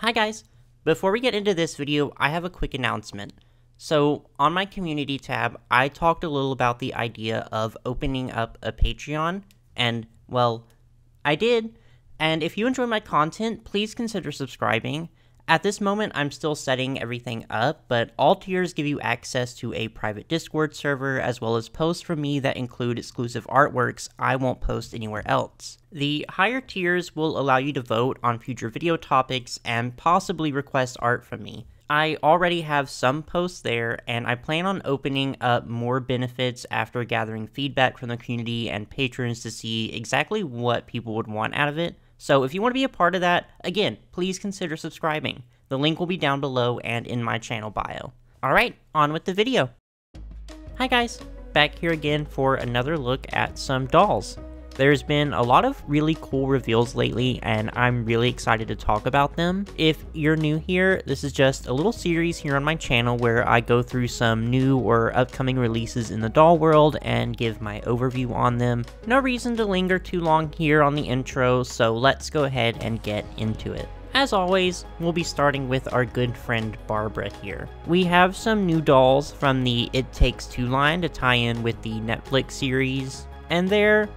Hi guys! Before we get into this video, I have a quick announcement. So, on my community tab, I talked a little about the idea of opening up a Patreon, and, well, I did. And if you enjoy my content, please consider subscribing. At this moment, I'm still setting everything up, but all tiers give you access to a private Discord server, as well as posts from me that include exclusive artworks I won't post anywhere else. The higher tiers will allow you to vote on future video topics and possibly request art from me. I already have some posts there, and I plan on opening up more benefits after gathering feedback from the community and patrons to see exactly what people would want out of it. So if you want to be a part of that, again, please consider subscribing. The link will be down below and in my channel bio. Alright, on with the video. Hi guys, back here again for another look at some dolls. There's been a lot of really cool reveals lately, and I'm really excited to talk about them. If you're new here, this is just a little series here on my channel where I go through some new or upcoming releases in the doll world and give my overview on them. No reason to linger too long here on the intro, so let's go ahead and get into it. As always, we'll be starting with our good friend Barbara here. We have some new dolls from the It Takes Two line to tie in with the Netflix series, and they're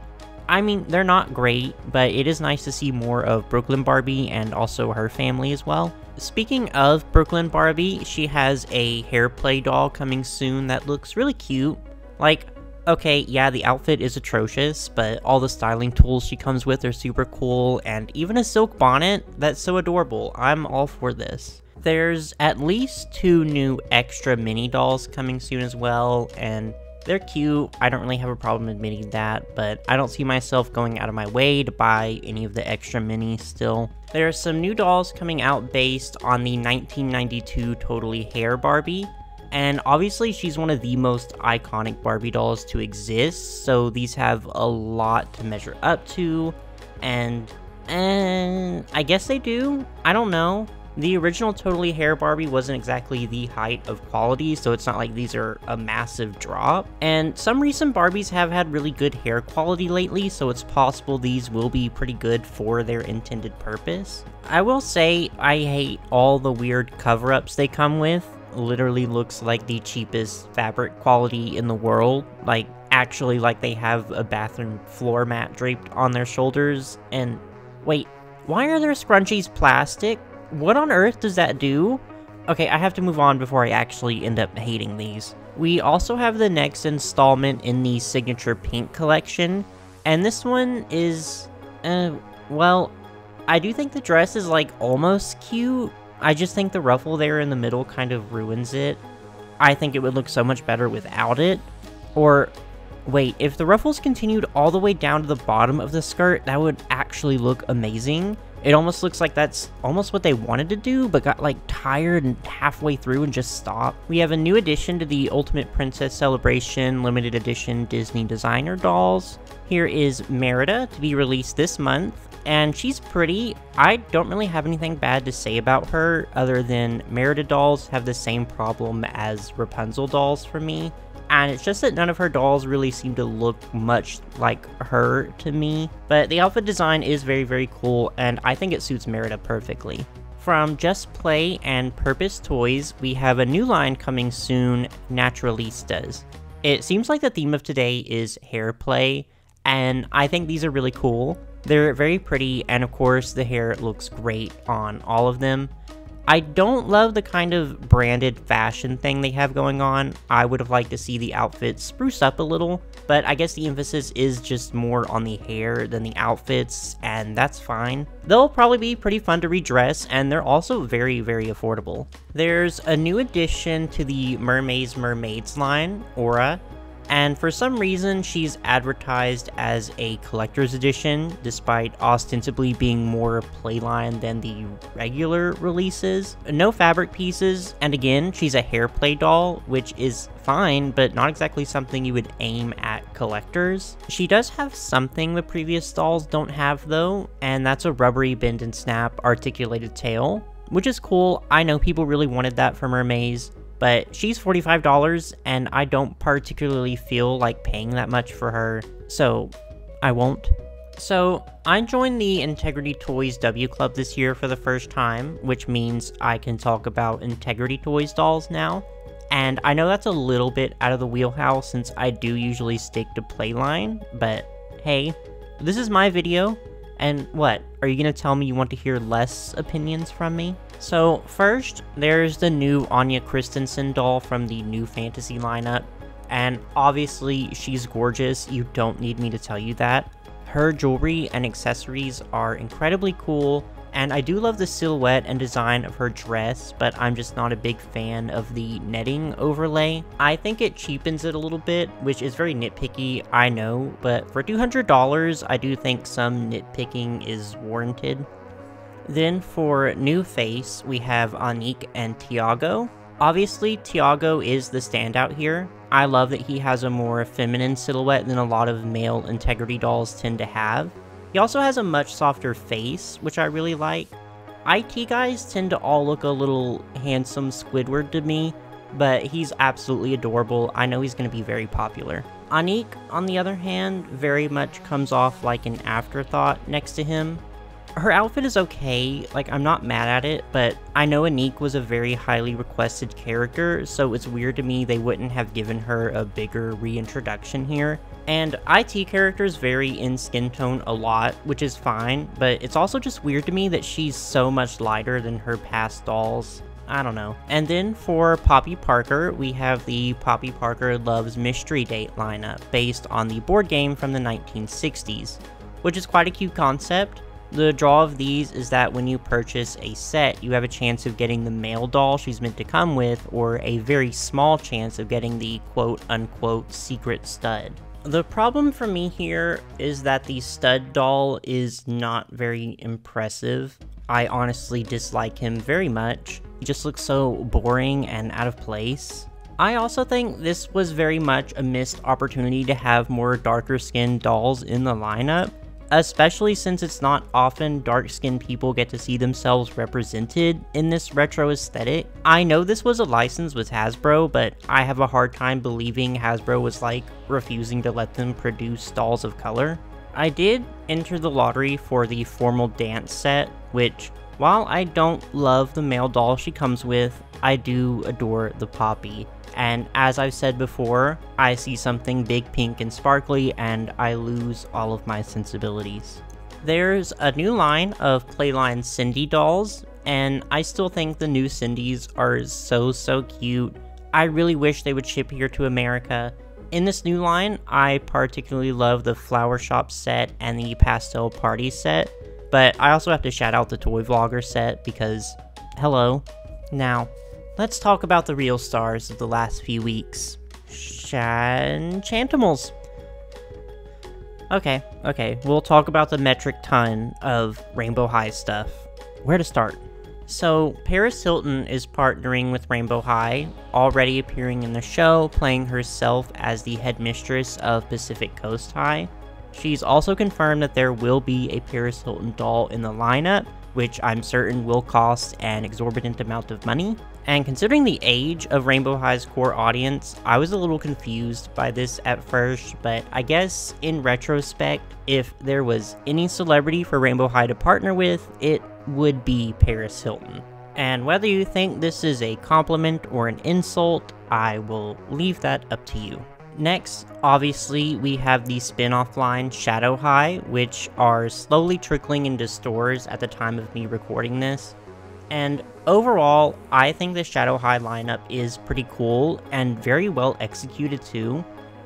not great, but it is nice to see more of Brooklyn Barbie and also her family as well. Speaking of Brooklyn Barbie, she has a hair play doll coming soon that looks really cute. Like, okay, yeah, the outfit is atrocious, but all the styling tools she comes with are super cool, and even a silk bonnet that's so adorable. I'm all for this. There's at least 2 new extra mini dolls coming soon as well, and they're cute. I don't really have a problem admitting that, but I don't see myself going out of my way to buy any of the extra minis still. There are some new dolls coming out based on the 1992 Totally Hair Barbie, and obviously she's one of the most iconic Barbie dolls to exist, so these have a lot to measure up to, and I guess they do? I don't know. The original Totally Hair Barbie wasn't exactly the height of quality, so it's not like these are a massive drop. And some recent Barbies have had really good hair quality lately, so it's possible these will be pretty good for their intended purpose. I will say, I hate all the weird cover-ups they come with. Literally looks like the cheapest fabric quality in the world. Like, actually like they have a bathroom floor mat draped on their shoulders. And wait, why are their scrunchies plastic? What on earth does that do? Okay, I have to move on before I actually end up hating these. We also have the next installment in the Signature Pink collection, and this one is, well, I do think the dress is like almost cute. I just think the ruffle there in the middle kind of ruins it. I think it would look so much better without it. Or, wait, if the ruffles continued all the way down to the bottom of the skirt, that would actually look amazing. It almost looks like that's almost what they wanted to do, but got like tired and halfway through and just stopped. We have a new addition to the Ultimate Princess Celebration Limited Edition Disney Designer dolls. Here is Merida, to be released this month, and she's pretty. I don't really have anything bad to say about her, other than Merida dolls have the same problem as Rapunzel dolls for me. And it's just that none of her dolls really seem to look much like her to me. But the outfit design is very, very cool, and I think it suits Merida perfectly. From Just Play and Purpose Toys, we have a new line coming soon, Naturalistas. It seems like the theme of today is hair play, and I think these are really cool. They're very pretty, and of course the hair looks great on all of them. I don't love the kind of branded fashion thing they have going on. I would have liked to see the outfits spruce up a little, but I guess the emphasis is just more on the hair than the outfits, and that's fine. They'll probably be pretty fun to redress, and they're also very, very affordable. There's a new addition to the Mermaids line, Aura, and for some reason she's advertised as a collector's edition, despite ostensibly being more playline than the regular releases. No fabric pieces, and again, she's a hair play doll, which is fine, but not exactly something you would aim at collectors. She does have something the previous dolls don't have though, and that's a rubbery bend and snap articulated tail, which is cool. I know people really wanted that from Mermaze, but she's $45, and I don't particularly feel like paying that much for her, so I won't. So, I joined the Integrity Toys W Club this year for the first time, which means I can talk about Integrity Toys dolls now. And I know that's a little bit out of the wheelhouse since I do usually stick to Playline, but hey, this is my video, and what, are you gonna tell me you want to hear less opinions from me? So, first, there's the new Anya Christensen doll from the New Fantasy lineup, and obviously she's gorgeous, you don't need me to tell you that. Her jewelry and accessories are incredibly cool, and I do love the silhouette and design of her dress, but I'm just not a big fan of the netting overlay. I think it cheapens it a little bit, which is very nitpicky, I know, but for $200, I do think some nitpicking is warranted. Then for new face, we have Anique and Tiago. Obviously, Tiago is the standout here. I love that he has a more feminine silhouette than a lot of male Integrity dolls tend to have. He also has a much softer face, which I really like. IT guys tend to all look a little handsome Squidward to me, but he's absolutely adorable. I know he's going to be very popular. Anique, on the other hand, very much comes off like an afterthought next to him. Her outfit is okay, like I'm not mad at it, but I know Anique was a very highly requested character, so it's weird to me they wouldn't have given her a bigger reintroduction here. And IT characters vary in skin tone a lot, which is fine, but it's also just weird to me that she's so much lighter than her past dolls. I don't know. And then for Poppy Parker, we have the Poppy Parker Loves Mystery Date lineup, based on the board game from the 1960s, which is quite a cute concept. The draw of these is that when you purchase a set, you have a chance of getting the male doll she's meant to come with, or a very small chance of getting the quote-unquote secret stud. The problem for me here is that the stud doll is not very impressive. I honestly dislike him very much. He just looks so boring and out of place. I also think this was very much a missed opportunity to have more darker skinned dolls in the lineup, especially since it's not often dark-skinned people get to see themselves represented in this retro aesthetic. I know this was a license with Hasbro, but I have a hard time believing Hasbro was like refusing to let them produce dolls of color. I did enter the lottery for the formal dance set, which, while I don't love the male doll she comes with, I do adore the Poppy. And as I've said before, I see something big, pink, and sparkly, and I lose all of my sensibilities. There's a new line of Playline Cindy dolls, and I still think the new Cindys are so cute. I really wish they would ship here to America. In this new line, I particularly love the Flower Shop set and the Pastel Party set, but I also have to shout out the Toy Vlogger set because, hello. Now, let's talk about the real stars of the last few weeks. Enchantimals. Okay, we'll talk about the metric ton of Rainbow High stuff. Where to start? So, Paris Hilton is partnering with Rainbow High, already appearing in the show, playing herself as the headmistress of Pacific Coast High. She's also confirmed that there will be a Paris Hilton doll in the lineup, which I'm certain will cost an exorbitant amount of money. And considering the age of Rainbow High's core audience, I was a little confused by this at first, but I guess in retrospect, if there was any celebrity for Rainbow High to partner with, it would be Paris Hilton. And whether you think this is a compliment or an insult, I will leave that up to you. Next, obviously, we have the spin-off line Shadow High, which are slowly trickling into stores at the time of me recording this. And overall, I think the Shadow High lineup is pretty cool and very well executed too.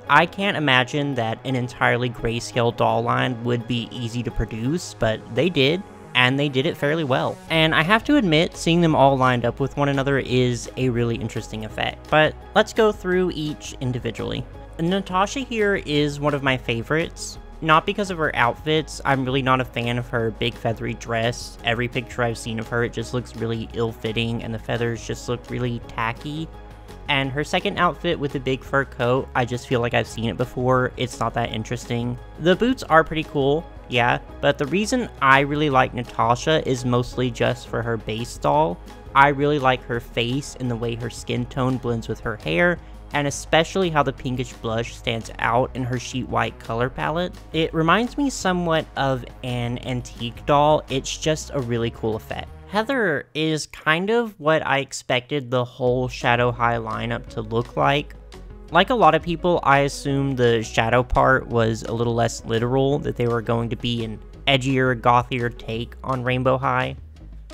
I can't imagine that an entirely grayscale doll line would be easy to produce, but they did, and they did it fairly well. And I have to admit, seeing them all lined up with one another is a really interesting effect. But let's go through each individually. Natasha here is one of my favorites. Not because of her outfits, I'm really not a fan of her big feathery dress. Every picture I've seen of her, it just looks really ill-fitting, and the feathers just look really tacky. And her second outfit with the big fur coat, I just feel like I've seen it before. It's not that interesting. The boots are pretty cool, yeah, but the reason I really like Natasha is mostly just for her base doll. I really like her face and the way her skin tone blends with her hair, and especially how the pinkish blush stands out in her sheet white color palette. It reminds me somewhat of an antique doll. It's just a really cool effect. Heather is kind of what I expected the whole Shadow High lineup to look like. Like a lot of people, I assumed the shadow part was a little less literal, that they were going to be an edgier, gothier take on Rainbow High.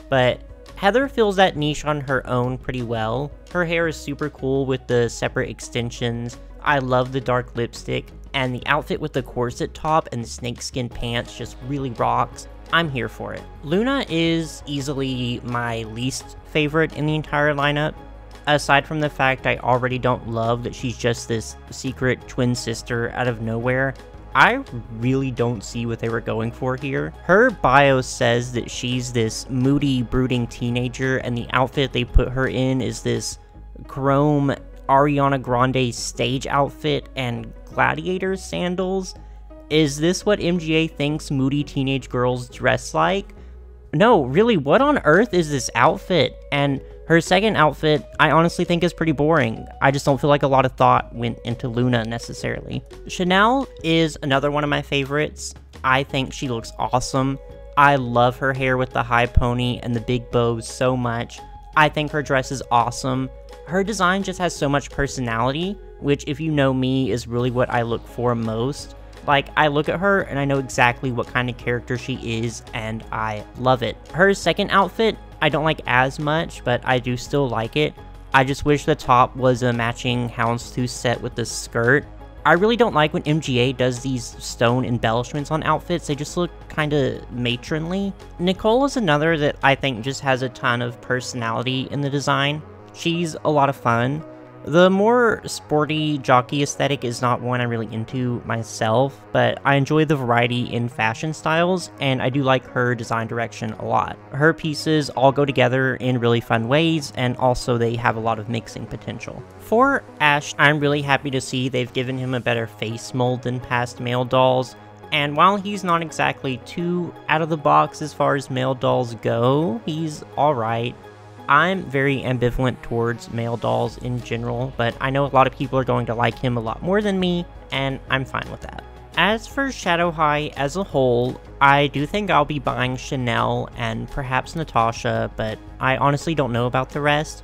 But Heather fills that niche on her own pretty well. Her hair is super cool with the separate extensions. I love the dark lipstick, and the outfit with the corset top and the snakeskin pants just really rocks. I'm here for it. Luna is easily my least favorite in the entire lineup. Aside from the fact I already don't love that she's just this secret twin sister out of nowhere, I really don't see what they were going for here. Her bio says that she's this moody, brooding teenager, and the outfit they put her in is this chrome Ariana Grande stage outfit and gladiator sandals. Is this what MGA thinks moody teenage girls dress like? No, really, what on earth is this outfit? And her second outfit, I honestly think is pretty boring. I just don't feel like a lot of thought went into Luna necessarily. Chanel is another one of my favorites. I think she looks awesome. I love her hair with the high pony and the big bows so much. I think her dress is awesome. Her design just has so much personality, which if you know me is really what I look for most. Like, I look at her and I know exactly what kind of character she is, and I love it. Her second outfit, I don't like as much, but I do still like it. I just wish the top was a matching houndstooth set with the skirt. I really don't like when MGA does these stone embellishments on outfits. They just look kind of matronly. Nicole is another that I think just has a ton of personality in the design. She's a lot of fun. The more sporty, jockey aesthetic is not one I'm really into myself, but I enjoy the variety in fashion styles, and I do like her design direction a lot. Her pieces all go together in really fun ways, and also they have a lot of mixing potential. For Ash, I'm really happy to see they've given him a better face mold than past male dolls, and while he's not exactly too out of the box as far as male dolls go, he's alright. I'm very ambivalent towards male dolls in general, but I know a lot of people are going to like him a lot more than me, and I'm fine with that. As for Shadow High as a whole, I do think I'll be buying Chanel and perhaps Natasha, but I honestly don't know about the rest.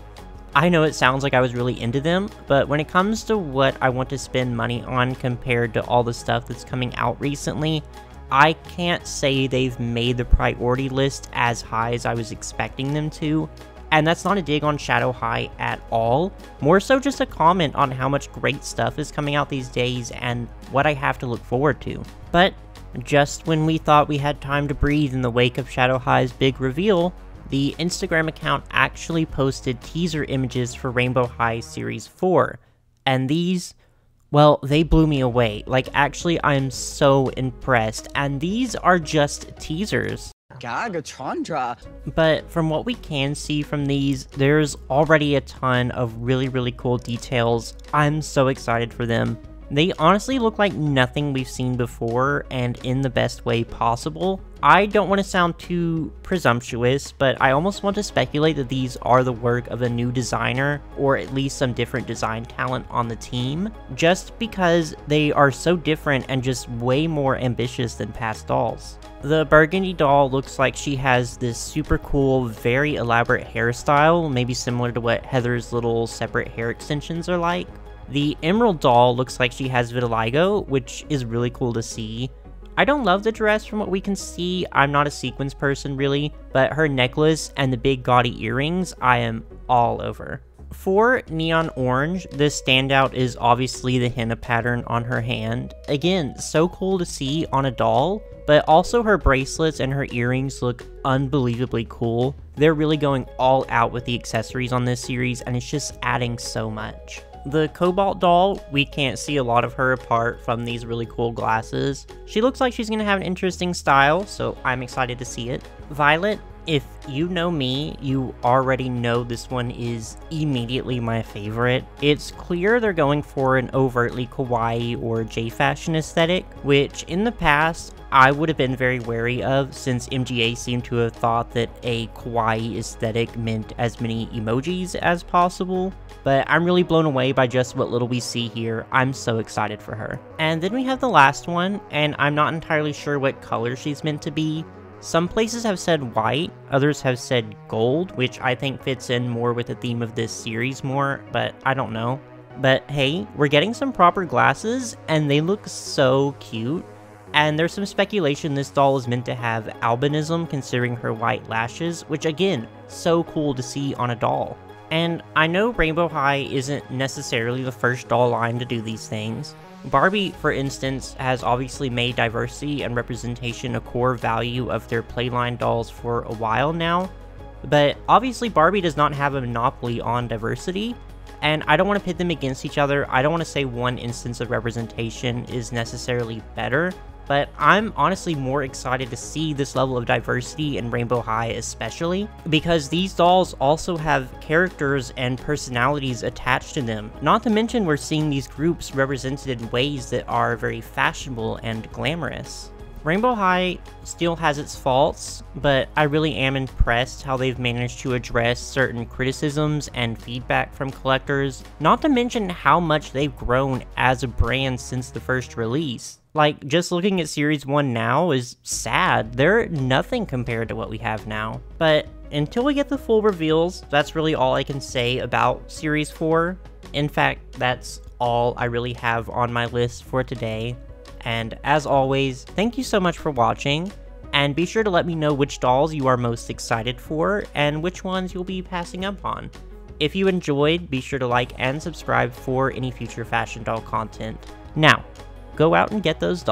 I know it sounds like I was really into them, but when it comes to what I want to spend money on compared to all the stuff that's coming out recently, I can't say they've made the priority list as high as I was expecting them to. And that's not a dig on Shadow High at all, more so just a comment on how much great stuff is coming out these days and what I have to look forward to. But just when we thought we had time to breathe in the wake of Shadow High's big reveal, the Instagram account actually posted teaser images for Rainbow High Series 4, and these, well, they blew me away. Like, actually, I'm so impressed, and these are just teasers. Gagatondra. But from what we can see from these, there's already a ton of really cool details. I'm so excited for them. They honestly look like nothing we've seen before, and in the best way possible. I don't want to sound too presumptuous, but I almost want to speculate that these are the work of a new designer, or at least some different design talent on the team, just because they are so different and just way more ambitious than past dolls. The burgundy doll looks like she has this super cool, very elaborate hairstyle, maybe similar to what Heather's little separate hair extensions are like. The emerald doll looks like she has vitiligo, which is really cool to see. I don't love the dress from what we can see. I'm not a sequins person really, but her necklace and the big gaudy earrings, I am all over. For neon orange, the standout is obviously the henna pattern on her hand. Again, so cool to see on a doll, but also her bracelets and her earrings look unbelievably cool. They're really going all out with the accessories on this series, and it's just adding so much. The Cobalt doll, we can't see a lot of her apart from these really cool glasses. She looks like she's going to have an interesting style, so I'm excited to see it. Violet, If you know me, you already know this one is immediately my favorite. It's clear they're going for an overtly kawaii or J-fashion aesthetic, which in the past I would have been very wary of, since MGA seemed to have thought that a kawaii aesthetic meant as many emojis as possible. But I'm really blown away by just what little we see here. I'm so excited for her. And then we have the last one, and I'm not entirely sure what color she's meant to be. Some places have said white, others have said gold, which I think fits in more with the theme of this series more, but I don't know. But hey, we're getting some proper glasses, and they look so cute. And there's some speculation this doll is meant to have albinism considering her white lashes, which again, so cool to see on a doll. And I know Rainbow High isn't necessarily the first doll line to do these things. Barbie, for instance, has obviously made diversity and representation a core value of their playline dolls for a while now, but obviously Barbie does not have a monopoly on diversity, and I don't want to pit them against each other. I don't want to say one instance of representation is necessarily better, but I'm honestly more excited to see this level of diversity in Rainbow High especially, because these dolls also have characters and personalities attached to them. Not to mention we're seeing these groups represented in ways that are very fashionable and glamorous. Rainbow High still has its faults, but I really am impressed how they've managed to address certain criticisms and feedback from collectors, not to mention how much they've grown as a brand since the first release. Like, just looking at Series 1 now is sad. They're nothing compared to what we have now. But until we get the full reveals, that's really all I can say about Series 4. In fact, that's all I really have on my list for today. And as always, thank you so much for watching, and be sure to let me know which dolls you are most excited for, and which ones you'll be passing up on. If you enjoyed, be sure to like and subscribe for any future fashion doll content. Now, go out and get those dolls.